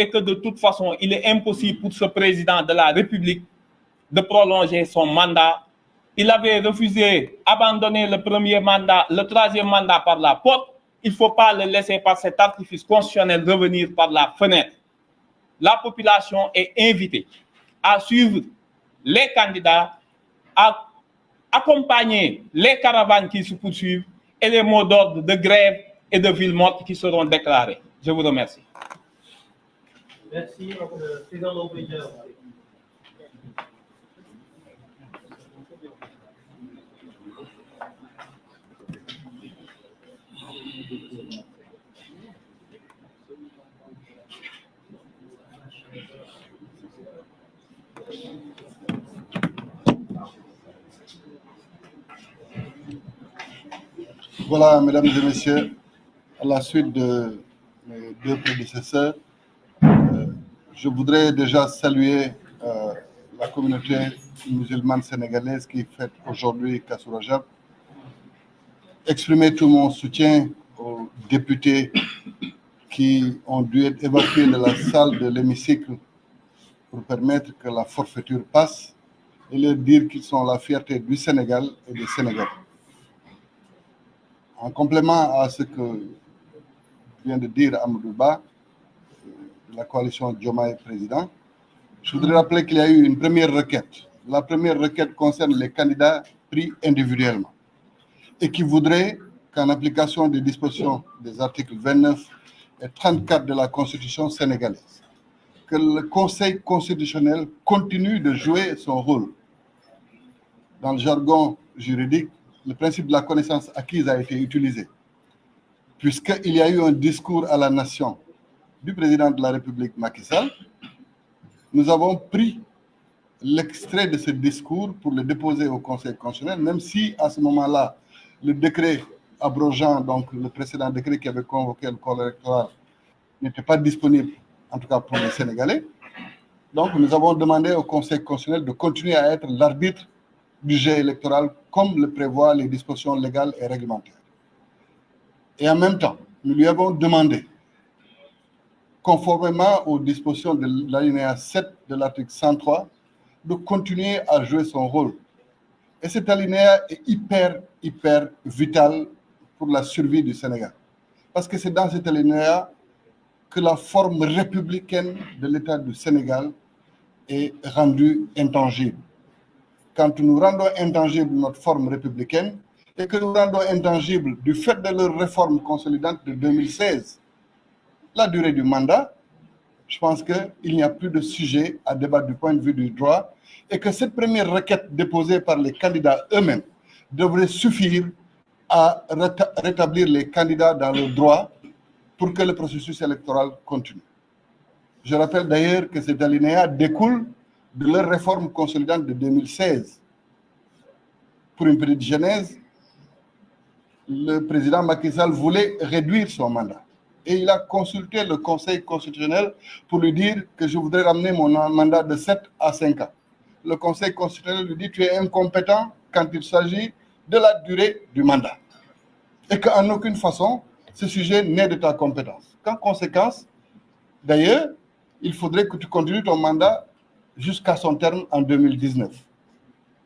et que de toute façon, il est impossible pour ce président de la République de prolonger son mandat. Il avait refusé d'abandonner le premier mandat, le troisième mandat par la porte. Il ne faut pas le laisser par cet artifice constitutionnel revenir par la fenêtre. La population est invitée à suivre les candidats, à accompagner les caravanes qui se poursuivent et les mots d'ordre de grève et de ville morte qui seront déclarés. Je vous remercie. Merci, président Lombriger. Voilà, mesdames et messieurs, à la suite de mes deux prédécesseurs, je voudrais déjà saluer la communauté musulmane sénégalaise qui fête aujourd'hui Kazu Rajab, exprimer tout mon soutien aux députés qui ont dû être évacués de la salle de l'hémicycle pour permettre que la forfaiture passe et leur dire qu'ils sont la fierté du Sénégal et des Sénégalais. En complément à ce que vient de dire Amadou Ba, de la coalition Diomaye Président, je voudrais rappeler qu'il y a eu une première requête. La première requête concerne les candidats pris individuellement et qui voudrait qu'en application des dispositions des articles 29 et 34 de la Constitution sénégalaise, que le Conseil constitutionnel continue de jouer son rôle. Dans le jargon juridique, le principe de la connaissance acquise a été utilisé, puisqu'il y a eu un discours à la nation du président de la République Macky Sall. Nous avons pris l'extrait de ce discours pour le déposer au Conseil constitutionnel, même si à ce moment-là, le décret abrogeant, donc le précédent décret qui avait convoqué le corps électoral, n'était pas disponible, en tout cas pour les Sénégalais. Donc nous avons demandé au Conseil constitutionnel de continuer à être l'arbitre du jeu électoral comme le prévoient les dispositions légales et réglementaires. Et en même temps, nous lui avons demandé, conformément aux dispositions de l'alinéa 7 de l'article 103, de continuer à jouer son rôle. Et cet alinéa est hyper vital pour la survie du Sénégal. Parce que c'est dans cet alinéa que la forme républicaine de l'État du Sénégal est rendue intangible. Quand nous rendons intangible notre forme républicaine et que nous rendons intangible du fait de leur réforme consolidante de 2016, la durée du mandat, je pense qu'il n'y a plus de sujet à débattre du point de vue du droit et que cette première requête déposée par les candidats eux-mêmes devrait suffire à rétablir les candidats dans le droit pour que le processus électoral continue. Je rappelle d'ailleurs que cet alinéa découle de leur réforme consolidante de 2016. Pour une petite genèse, le président Macky Sall voulait réduire son mandat. Et il a consulté le Conseil constitutionnel pour lui dire que je voudrais ramener mon mandat de 7 à 5 ans. Le Conseil constitutionnel lui dit tu es incompétent quand il s'agit de la durée du mandat. Et qu'en aucune façon, ce sujet n'est de ta compétence. Qu'en conséquence, d'ailleurs, il faudrait que tu continues ton mandat jusqu'à son terme en 2019.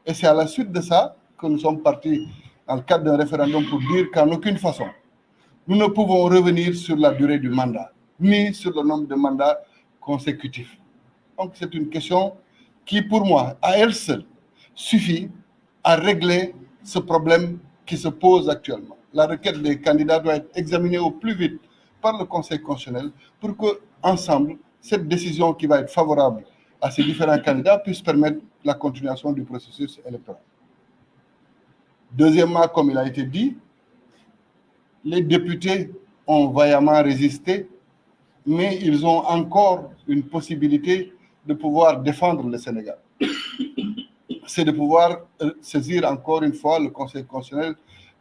Et c'est à la suite de ça que nous sommes partis dans le cadre d'un référendum pour dire qu'en aucune façon, nous ne pouvons revenir sur la durée du mandat, ni sur le nombre de mandats consécutifs. Donc c'est une question qui, pour moi, à elle seule, suffit à régler ce problème qui se pose actuellement. La requête des candidats doit être examinée au plus vite par le Conseil constitutionnel pour que, ensemble, cette décision qui va être favorable à ces différents candidats puisse permettre la continuation du processus électoral. Deuxièmement, comme il a été dit, les députés ont vaillamment résisté, mais ils ont encore une possibilité de pouvoir défendre le Sénégal. C'est de pouvoir saisir encore une fois le Conseil constitutionnel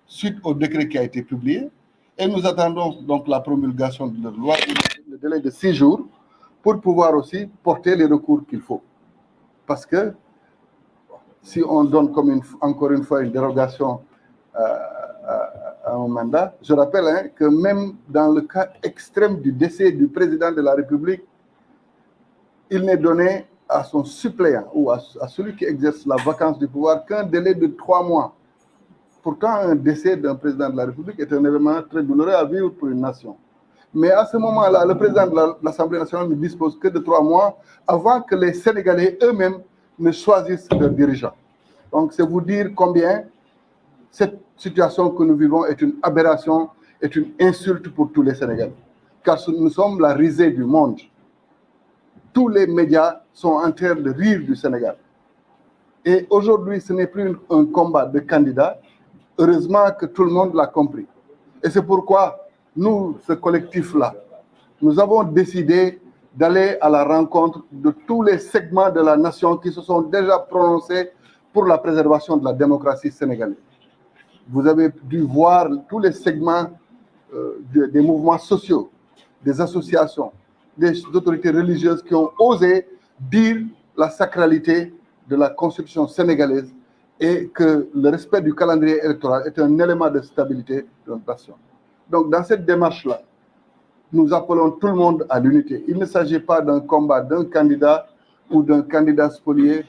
suite au décret qui a été publié. Et nous attendons donc la promulgation de leur loi, le délai de 6 jours, pour pouvoir aussi porter les recours qu'il faut. Parce que si on donne comme encore une fois une dérogation à un mandat, je rappelle que même dans le cas extrême du décès du président de la République, il n'est donné à son suppléant ou à celui qui exerce la vacance du pouvoir qu'un délai de 3 mois. Pourtant, un décès d'un président de la République est un événement très douloureux à vivre pour une nation. Mais à ce moment-là, le président de l'Assemblée nationale ne dispose que de 3 mois avant que les Sénégalais eux-mêmes ne choisissent leurs dirigeants. Donc, c'est vous dire combien cette situation que nous vivons est une aberration, est une insulte pour tous les Sénégalais. Car nous sommes la risée du monde. Tous les médias sont en train de rire du Sénégal. Et aujourd'hui, ce n'est plus un combat de candidats. Heureusement que tout le monde l'a compris. Et c'est pourquoi nous, ce collectif-là, nous avons décidé d'aller à la rencontre de tous les segments de la nation qui se sont déjà prononcés pour la préservation de la démocratie sénégalaise. Vous avez dû voir tous les segments des mouvements sociaux, des associations, des autorités religieuses qui ont osé dire la sacralité de la Constitution sénégalaise et que le respect du calendrier électoral est un élément de stabilité de notre nation. Donc, dans cette démarche-là, nous appelons tout le monde à l'unité. Il ne s'agit pas d'un combat d'un candidat ou d'un candidat spolié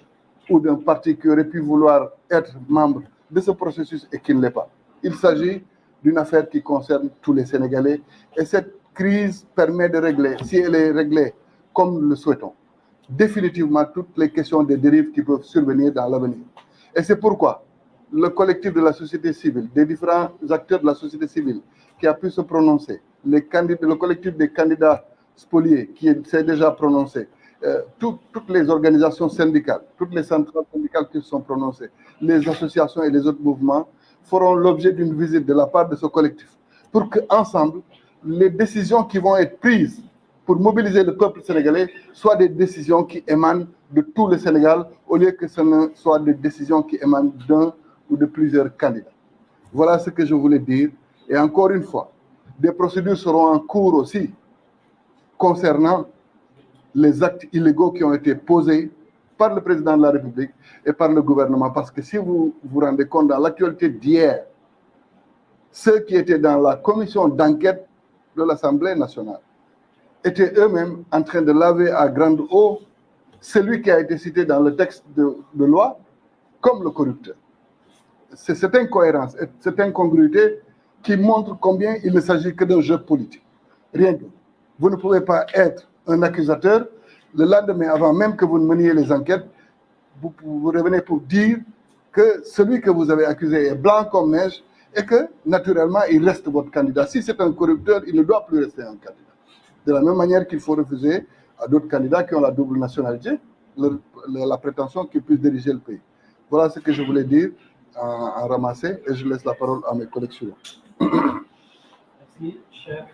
ou d'un parti qui aurait pu vouloir être membre de ce processus et qui ne l'est pas. Il s'agit d'une affaire qui concerne tous les Sénégalais et cette crise permet de régler, si elle est réglée comme nous le souhaitons, définitivement toutes les questions des dérives qui peuvent survenir dans l'avenir. Et c'est pourquoi le collectif de la société civile, des différents acteurs de la société civile qui a pu se prononcer, le collectif des candidats spoliés qui s'est déjà prononcé, toutes les organisations syndicales, toutes les centrales syndicales qui se sont prononcées, les associations et les autres mouvements feront l'objet d'une visite de la part de ce collectif pour qu'ensemble, les décisions qui vont être prises pour mobiliser le peuple sénégalais soient des décisions qui émanent de tout le Sénégal au lieu que ce ne soit des décisions qui émanent d'un ou de plusieurs candidats. Voilà ce que je voulais dire. Et encore une fois, des procédures seront en cours aussi concernant les actes illégaux qui ont été posés par le président de la République et par le gouvernement. Parce que si vous vous rendez compte, dans l'actualité d'hier, ceux qui étaient dans la commission d'enquête de l'Assemblée nationale étaient eux-mêmes en train de laver à grande eau celui qui a été cité dans le texte de loi comme le corrupteur. C'est cette incohérence, cette incongruité qui montre combien il ne s'agit que d'un jeu politique. Rien que. Vous ne pouvez pas être un accusateur, le lendemain, avant même que vous ne meniez les enquêtes, vous revenez pour dire que celui que vous avez accusé est blanc comme neige et que, naturellement, il reste votre candidat. Si c'est un corrupteur, il ne doit plus rester un candidat. De la même manière qu'il faut refuser à d'autres candidats qui ont la double nationalité la prétention qu'ils puissent diriger le pays. Voilà ce que je voulais dire en ramasser et je laisse la parole à mes collègues suivants. Merci, cher.